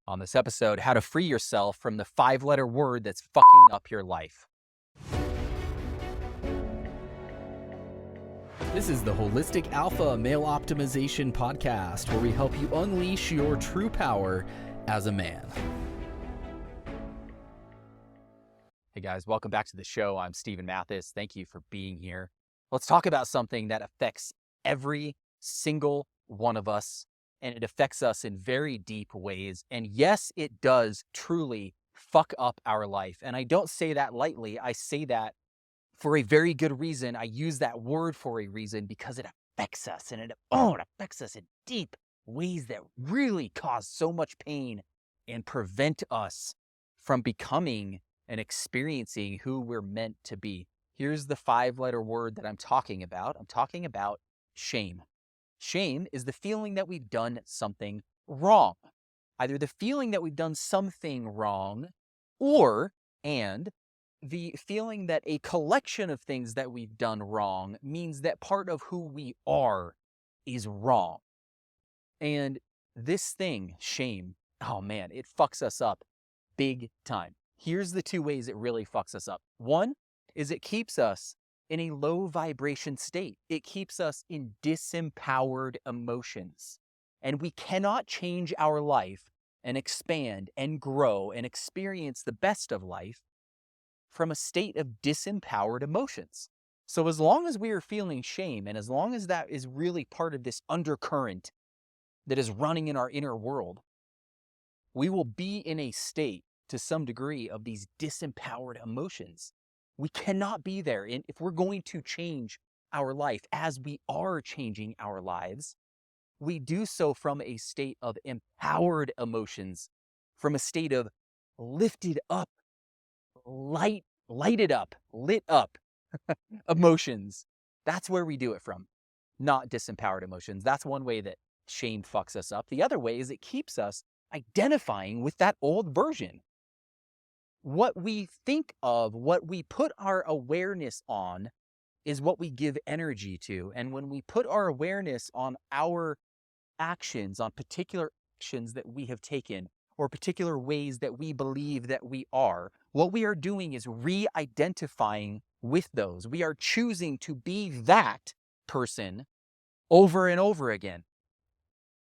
On this episode, how to free yourself from the 5-letter word that's fucking up your life. This is the Holistic Alpha Male Optimization Podcast, where we help you unleash your true power as a man. Hey guys, welcome back to the show. I'm Stephen Mathis. Thank you for being here. Let's talk about something that affects every single one of us, and it affects us in very deep ways. And yes, it does truly fuck up our life. And I don't say that lightly. I say that for a very good reason. I use that word for a reason because it affects us, and it affects us in deep ways that really cause so much pain and prevent us from becoming and experiencing who we're meant to be. Here's the 5-letter word that I'm talking about. I'm talking about shame. Shame is the feeling that we've done something wrong. Either the feeling that we've done something wrong and the feeling that a collection of things that we've done wrong means that part of who we are is wrong. And this thing, shame, oh man, it fucks us up big time. Here's the 2 ways it really fucks us up. One is it keeps us in a low vibration state. It keeps us in disempowered emotions. And we cannot change our life and expand and grow and experience the best of life from a state of disempowered emotions. So as long as we are feeling shame, and as long as that is really part of this undercurrent that is running in our inner world, we will be in a state to some degree of these disempowered emotions. We cannot be there. And if we're going to change our life as we are changing our lives, we do so from a state of empowered emotions, from a state of lifted up, lit up emotions. That's where we do it from, not disempowered emotions. That's one way that shame fucks us up. The other way is it keeps us identifying with that old version. What we think of, what we put our awareness on, is what we give energy to. And when we put our awareness on our actions, on particular actions that we have taken, or particular ways that we believe that we are, what we are doing is re-identifying with those. We are choosing to be that person over and over again.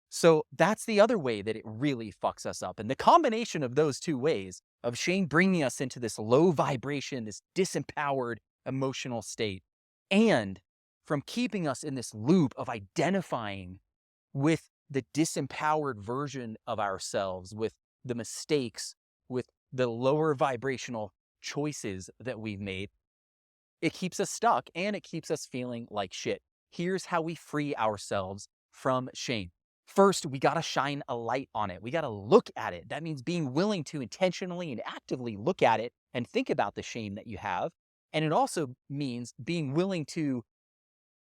So that's the other way that it really fucks us up. And the combination of those 2 ways, of shame bringing us into this low vibration, this disempowered emotional state, and from keeping us in this loop of identifying with the disempowered version of ourselves, with the mistakes, with the lower vibrational choices that we've made, it keeps us stuck and it keeps us feeling like shit. Here's how we free ourselves from shame. First, we got to shine a light on it. We got to look at it. That means being willing to intentionally and actively look at it and think about the shame that you have. And it also means being willing to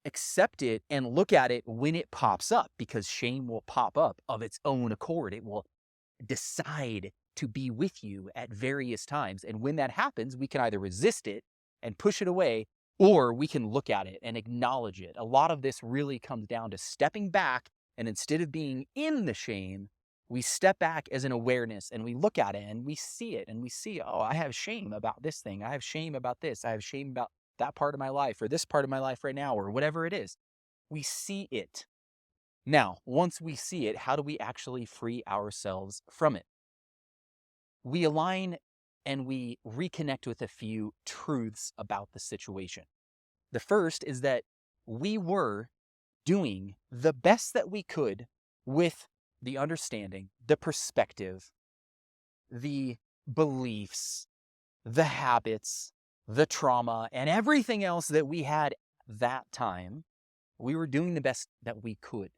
accept it and look at it when it pops up, because shame will pop up of its own accord. It will decide to be with you at various times. And when that happens, we can either resist it and push it away, or we can look at it and acknowledge it. A lot of this really comes down to stepping back, and instead of being in the shame, we step back as an awareness and we look at it and we see it and we see, oh, I have shame about this thing. I have shame about this. I have shame about that part of my life, or this part of my life right now, or whatever it is. We see it. Now, once we see it, how do we actually free ourselves from it? We align and we reconnect with a few truths about the situation. The first is that we were doing the best that we could with the understanding, the perspective, the beliefs, the habits, the trauma, and everything else that we had that time. We were doing the best that we could.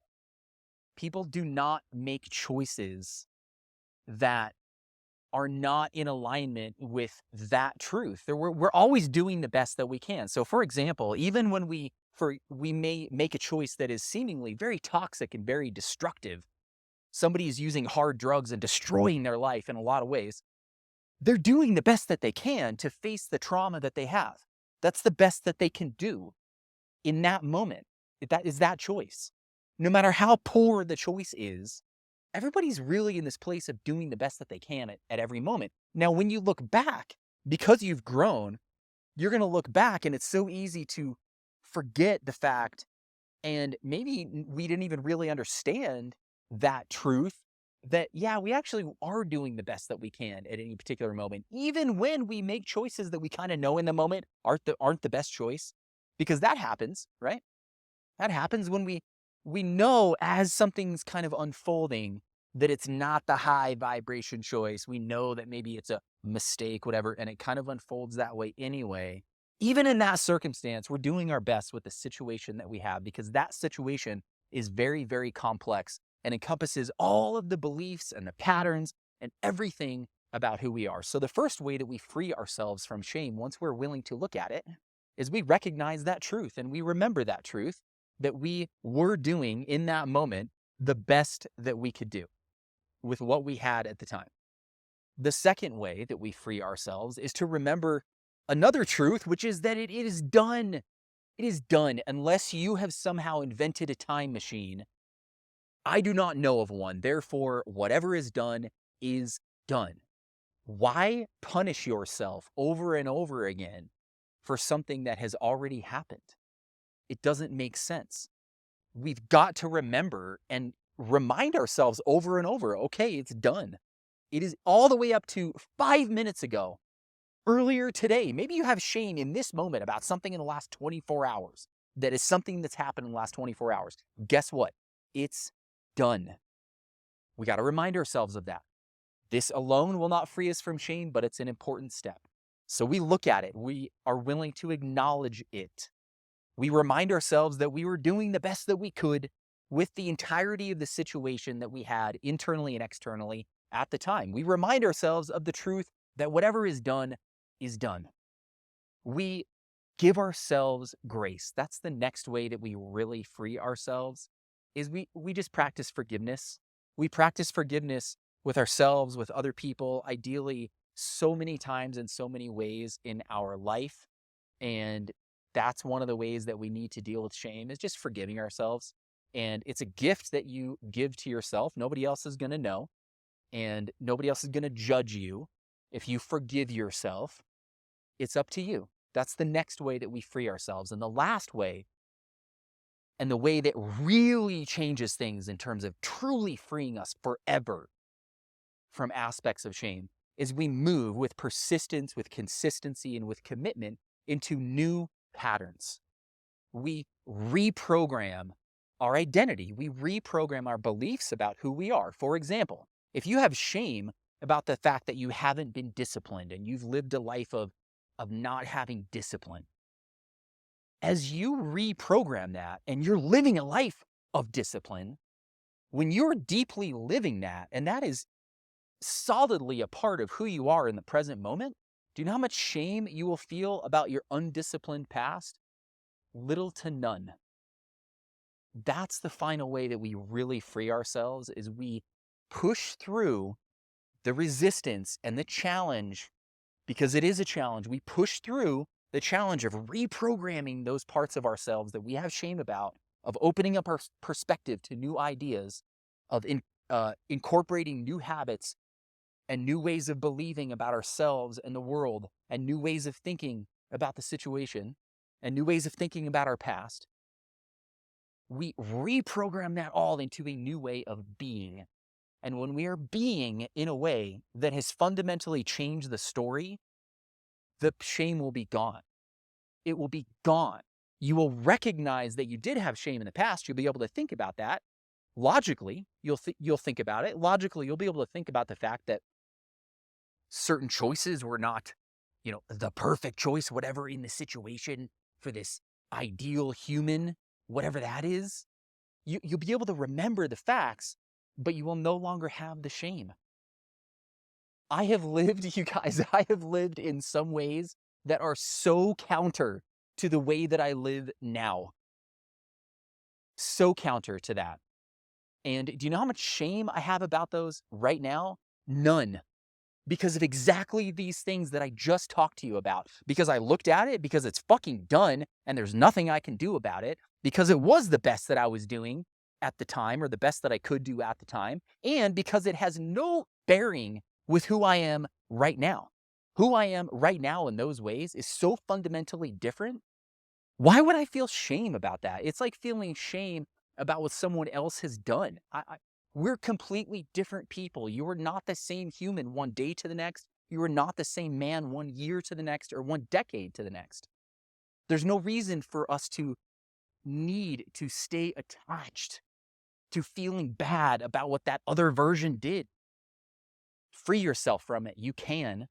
People do not make choices that are not in alignment with that truth. We're always doing the best that we can. So for example, even when we may make a choice that is seemingly very toxic and very destructive, somebody is using hard drugs and destroying their life in a lot of ways, they're doing the best that they can to face the trauma that they have. That's the best that they can do in that moment. That is that choice. No matter how poor the choice is, everybody's really in this place of doing the best that they can at every moment. Now, when you look back, because you've grown, you're going to look back and it's so easy to forget the fact, and maybe we didn't even really understand that truth, that, yeah, we actually are doing the best that we can at any particular moment, even when we make choices that we kind of know in the moment aren't the best choice, because that happens, right? That happens when we know as something's kind of unfolding that it's not the high vibration choice. We know that maybe it's a mistake, whatever, and it kind of unfolds that way anyway. Even in that circumstance, we're doing our best with the situation that we have, because that situation is very, very complex and encompasses all of the beliefs and the patterns and everything about who we are. So the first way that we free ourselves from shame, once we're willing to look at it, is we recognize that truth and we remember that truth, that we were doing in that moment the best that we could do with what we had at the time. The second way that we free ourselves is to remember another truth, which is that it is done. It is done. Unless you have somehow invented a time machine, I do not know of one. Therefore, whatever is done is done. Why punish yourself over and over again for something that has already happened? It doesn't make sense. We've got to remember and remind ourselves over and over, okay, it's done. It is all the way up to 5 minutes ago, earlier today. Maybe you have shame in this moment about something in the last 24 hours. That is something that's happened in the last 24 hours. Guess what? It's done. We got to remind ourselves of that. This alone will not free us from shame, but it's an important step. So we look at it. We are willing to acknowledge it. We remind ourselves that we were doing the best that we could with the entirety of the situation that we had internally and externally at the time. We remind ourselves of the truth that whatever is done is done. We give ourselves grace. That's the next way that we really free ourselves, is we just practice forgiveness. We practice forgiveness with ourselves, with other people, ideally so many times in so many ways in our life. And that's one of the ways that we need to deal with shame, is just forgiving ourselves. And it's a gift that you give to yourself. Nobody else is going to know, and nobody else is going to judge you. If you forgive yourself, it's up to you. That's the next way that we free ourselves. And the last way, and the way that really changes things in terms of truly freeing us forever from aspects of shame, is we move with persistence, with consistency, and with commitment into new patterns. We reprogram our identity. We reprogram our beliefs about who we are. For example, if you have shame about the fact that you haven't been disciplined and you've lived a life of not having discipline, as you reprogram that and you're living a life of discipline, when you're deeply living that, and that is solidly a part of who you are in the present moment, do you know how much shame you will feel about your undisciplined past? Little to none. That's the final way that we really free ourselves, is we push through the resistance and the challenge, because it is a challenge. We push through the challenge of reprogramming those parts of ourselves that we have shame about, of opening up our perspective to new ideas, of incorporating new habits and new ways of believing about ourselves and the world, and new ways of thinking about the situation, and new ways of thinking about our past. We reprogram that all into a new way of being. And when we are being in a way that has fundamentally changed the story, the shame will be gone. It will be gone. You will recognize that you did have shame in the past. You'll be able to think about that. Logically, you'll think about it. Logically, you'll be able to think about the fact that certain choices were not, the perfect choice, whatever, in the situation for this ideal human, whatever that is. You'll be able to remember the facts, but you will no longer have the shame. I have lived, you guys, I have lived in some ways that are so counter to the way that I live now. So counter to that. And do you know how much shame I have about those right now? None. Because of exactly these things that I just talked to you about. Because I looked at it, because it's fucking done, and there's nothing I can do about it, because it was the best that I was doing, at the time, or the best that I could do at the time, and because it has no bearing with who I am right now. Who I am right now in those ways is so fundamentally different. Why would I feel shame about that? It's like feeling shame about what someone else has done. We're completely different people. You are not the same human one day to the next. You are not the same man 1 year to the next or 1 decade to the next. There's no reason for us to need to stay attached to feeling bad about what that other version did. Free yourself from it. You can.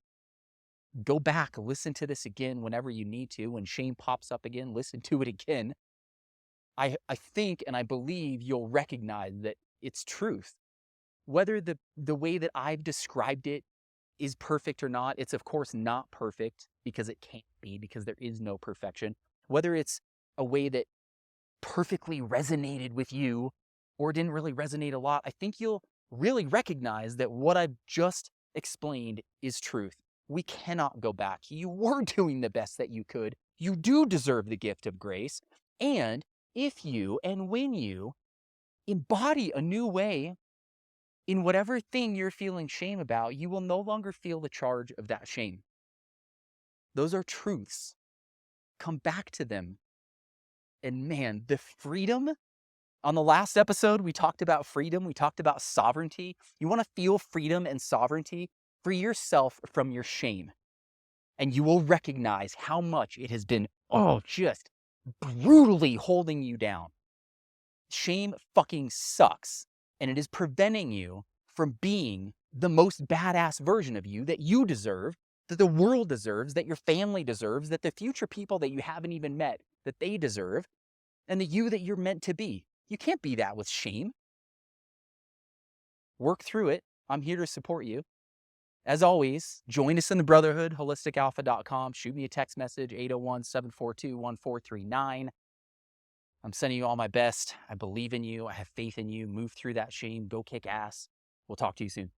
Go back, listen to this again whenever you need to. When shame pops up again, listen to it again. I think and I believe you'll recognize that it's truth. Whether the way that I've described it is perfect or not, it's of course not perfect because it can't be, because there is no perfection. Whether it's a way that perfectly resonated with you or didn't really resonate a lot, I think you'll really recognize that what I've just explained is truth. We cannot go back. You were doing the best that you could. You do deserve the gift of grace. And if you and when you embody a new way in whatever thing you're feeling shame about, you will no longer feel the charge of that shame. Those are truths. Come back to them. And man, the freedom. On the last episode, we talked about freedom. We talked about sovereignty. You want to feel freedom and sovereignty? Free yourself from your shame. And you will recognize how much it has been, just brutally holding you down. Shame fucking sucks. And it is preventing you from being the most badass version of you that you deserve, that the world deserves, that your family deserves, that the future people that you haven't even met, that they deserve, and the you that you're meant to be. You can't be that with shame. Work through it. I'm here to support you. As always, join us in the Brotherhood, holisticalpha.com. Shoot me a text message, 801-742-1439. I'm sending you all my best. I believe in you. I have faith in you. Move through that shame. Go kick ass. We'll talk to you soon.